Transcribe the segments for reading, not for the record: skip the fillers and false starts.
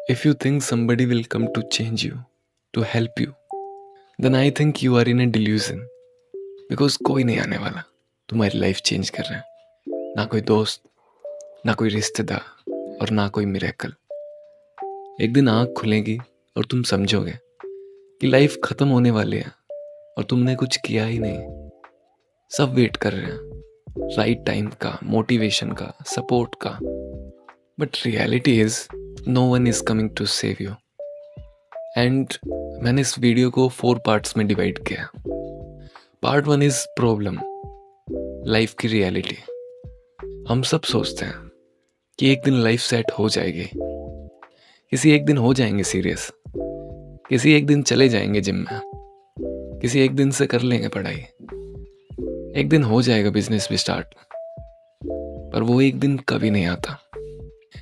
If you think somebody will come to change you, to help you, then I think you are in a delusion. Because कोई नहीं आने वाला तुम्हारी life change कर रहा है, ना कोई दोस्त, ना कोई रिश्तेदार और ना कोई मिरेकल। एक दिन आँख खुलेगी और तुम समझोगे कि लाइफ खत्म होने वाली है और तुमने कुछ किया ही नहीं। सब वेट कर रहे हैं राइट टाइम का, मोटिवेशन का, सपोर्ट का। But reality is no one is coming to save you. And मैंने इस वीडियो को 4 पार्ट्स में डिवाइड किया। पार्ट 1 इज प्रॉब्लम, लाइफ की रियलिटी। हम सब सोचते हैं कि एक दिन लाइफ सेट हो जाएगी, किसी एक दिन हो जाएंगे सीरियस, किसी एक दिन चले जाएंगे जिम में, किसी एक दिन से कर लेंगे पढ़ाई, एक दिन हो जाएगा बिजनेस भी स्टार्ट। पर वो एक दिन कभी नहीं आता।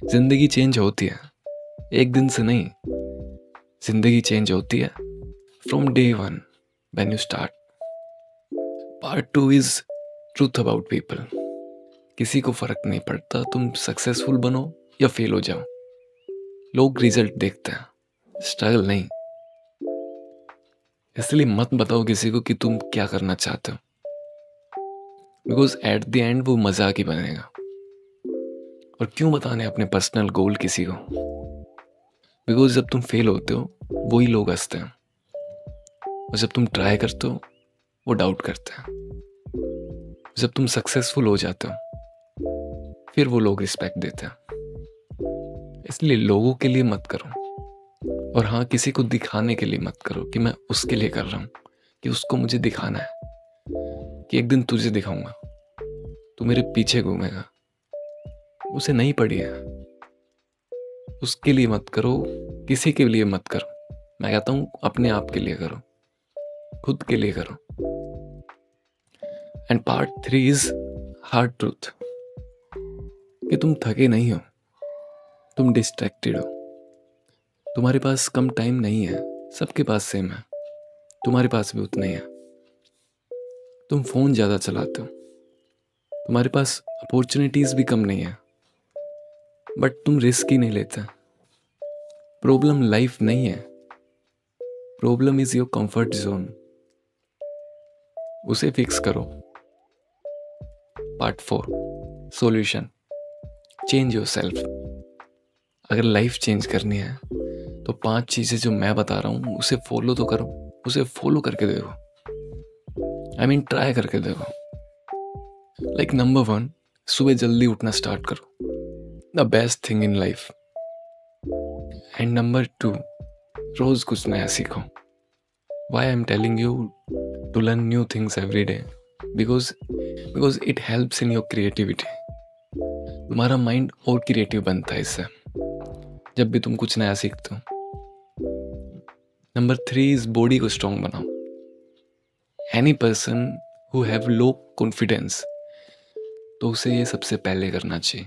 जिंदगी चेंज होती है एक दिन से नहीं, जिंदगी चेंज होती है from day 1 when you start. Part 2 is truth about people. किसी को फर्क नहीं पड़ता तुम सक्सेसफुल बनो या फेल हो जाओ। लोग रिजल्ट देखते हैं, स्ट्रगल नहीं। इसलिए मत बताओ किसी को कि तुम क्या करना चाहते हो, बिकॉज एट द एंड वो मजाक ही बनेगा। और क्यों बताने अपने पर्सनल गोल किसी को? बिकॉज जब तुम फेल होते हो वही लोग हंसते हैं, और जब तुम ट्राई करते हो वो डाउट करते हैं। जब तुम सक्सेसफुल हो जाते हो फिर वो लोग रिस्पेक्ट देते हैं। इसलिए लोगों के लिए मत करो, और हाँ, किसी को दिखाने के लिए मत करो कि मैं उसके लिए कर रहा हूँ, कि उसको मुझे दिखाना है, कि एक दिन तुझे दिखाऊंगा, तू मेरे पीछे घूमेगा। उसे नहीं पड़ी है, उसके लिए मत करो, किसी के लिए मत करो। मैं कहता हूँ अपने आप के लिए करो, खुद के लिए करो। And part 3 is hard truth, कि तुम थके नहीं हो, तुम डिस्ट्रैक्टेड हो। तुम्हारे पास कम टाइम नहीं है, सबके पास सेम है, तुम्हारे पास भी उतना ही है। तुम फोन ज्यादा चलाते हो, तुम्हारे पास अपॉर्चुनिटीज भी कम नहीं है, बट तुम रिस्क ही नहीं लेते। प्रॉब्लम लाइफ नहीं है, problem is your comfort zone. उसे फिक्स करो। Part 4 solution, change your self. अगर लाइफ चेंज करनी है तो 5 चीजें जो मैं बता रहा हूं उसे फॉलो तो करो, उसे फॉलो करके देखो। आई मीन ट्राई करके देखो। लाइक नंबर 1, सुबह जल्दी उठना स्टार्ट करो, the best thing in life. And number 2, रोज कुछ नया सीखो। Why I am telling you to learn new things every day? Because it helps in your creativity. तुम्हारा माइंड और क्रिएटिव बनता है इससे, जब भी तुम कुछ नया सीखते हो। नंबर 3 इज बॉडी को स्ट्रॉन्ग बनाओ। Any person who have low confidence, तो उसे ये सबसे पहले करना चाहिए,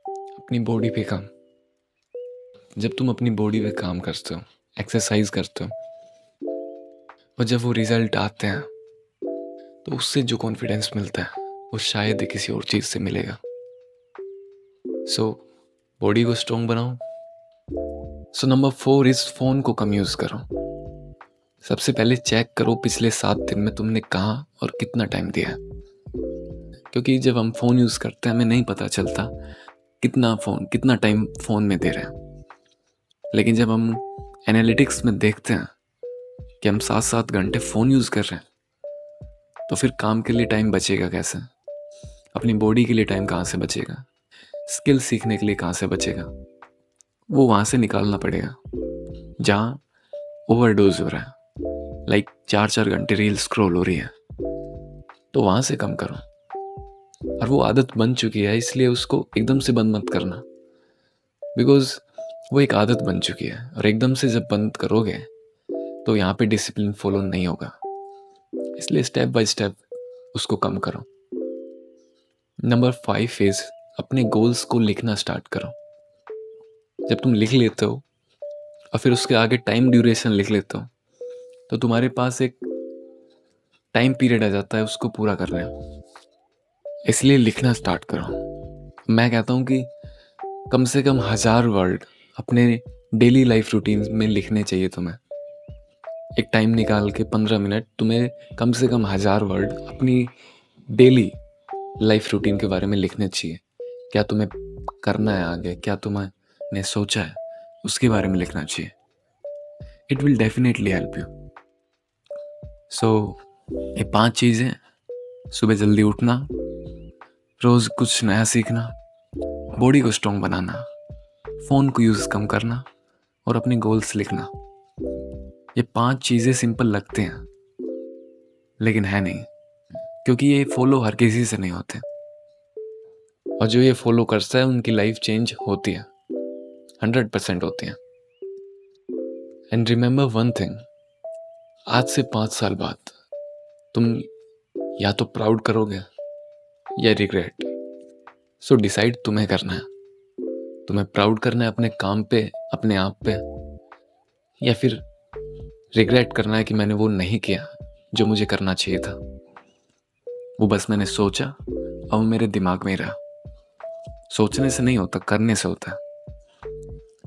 अपनी बॉडी पे काम। जब तुम अपनी बॉडी पे काम करते हो, एक्सरसाइज करते हो, और जब वो रिजल्ट आते हैं तो उससे जो कॉन्फिडेंस मिलता है वो शायद ही किसी और चीज़ से मिलेगा। सो बॉडी को स्ट्रॉन्ग बनाओ। सो नंबर 4 इज फोन को कम यूज करो। सबसे पहले चेक करो पिछले 7 दिन में तुमने कहाँ और कितना टाइम दिया है, क्योंकि जब हम फोन यूज करते हैं हमें नहीं पता चलता कितना टाइम फोन में दे रहे हैं। लेकिन जब हम एनालिटिक्स में देखते हैं कि हम 7-7 घंटे फोन यूज कर रहे हैं, तो फिर काम के लिए टाइम बचेगा कैसे? अपनी बॉडी के लिए टाइम कहाँ से बचेगा? स्किल सीखने के लिए कहाँ से बचेगा? वो वहाँ से निकालना पड़ेगा जहाँ ओवरडोज हो रहा है। लाइक 4-4 घंटे रील स्क्रॉल हो रही है, तो वहाँ से कम करो। और वो आदत बन चुकी है, इसलिए उसको एकदम से बंद मत करना, बिकॉज वो एक आदत बन चुकी है, और एकदम से जब बंद करोगे तो यहाँ पे डिसिप्लिन फॉलो नहीं होगा। इसलिए स्टेप बाय स्टेप उसको कम करो। नंबर 5 इज अपने गोल्स को लिखना स्टार्ट करो। जब तुम लिख लेते हो और फिर उसके आगे टाइम ड्यूरेशन लिख लेते हो, तो तुम्हारे पास एक टाइम पीरियड आ जाता है उसको पूरा करने में। इसलिए लिखना स्टार्ट करो। मैं कहता हूँ कि कम से कम 1000 वर्ड अपने डेली लाइफ रूटीन में लिखने चाहिए तुम्हें। एक टाइम निकाल के 15 मिनट तुम्हें कम से कम 1000 वर्ड अपनी डेली लाइफ रूटीन के बारे में लिखने चाहिए। क्या तुम्हें करना है आगे, क्या तुमने सोचा है, उसके बारे में लिखना चाहिए। It will definitely help you. So ये 5 चीज़ें: सुबह जल्दी उठना, रोज़ कुछ नया सीखना, बॉडी को स्ट्रॉन्ग बनाना, फ़ोन को यूज़ कम करना और अपने गोल्स लिखना। ये 5 चीज़ें सिंपल लगते हैं लेकिन है नहीं, क्योंकि ये फॉलो हर किसी से नहीं होते, और जो ये फॉलो करता है उनकी लाइफ चेंज होती है, 100% होती है। एंड रिमेंबर वन थिंग, आज से 5 साल बाद तुम या तो प्राउड करोगे या रिग्रेट। सो डिसाइड तुम्हें करना है। तुम्हें प्राउड करना है अपने काम पे, अपने आप पे, या फिर रिग्रेट करना है कि मैंने वो नहीं किया जो मुझे करना चाहिए था। वो बस मैंने सोचा और वो मेरे दिमाग में ही रहा। सोचने से नहीं होता, करने से होता है।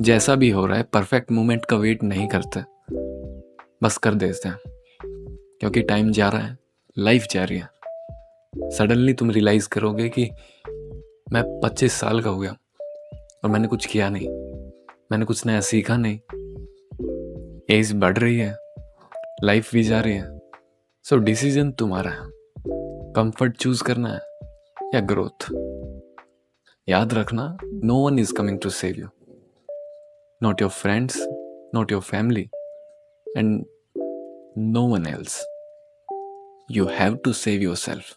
जैसा भी हो रहा है परफेक्ट मोमेंट का वेट नहीं करते, बस कर देते हैं, क्योंकि टाइम जा रहा है, लाइफ जा रही है। सडनली तुम रियलाइज करोगे कि मैं 25 साल का हो गया और मैंने कुछ किया नहीं, मैंने कुछ नया सीखा नहीं। एज बढ़ रही है, लाइफ भी जा रही है। सो डिसीजन तुम्हारा है, कंफर्ट चूज करना है या ग्रोथ। याद रखना, no one is coming to save you, not your friends, not your family, and no one else. You have to save yourself.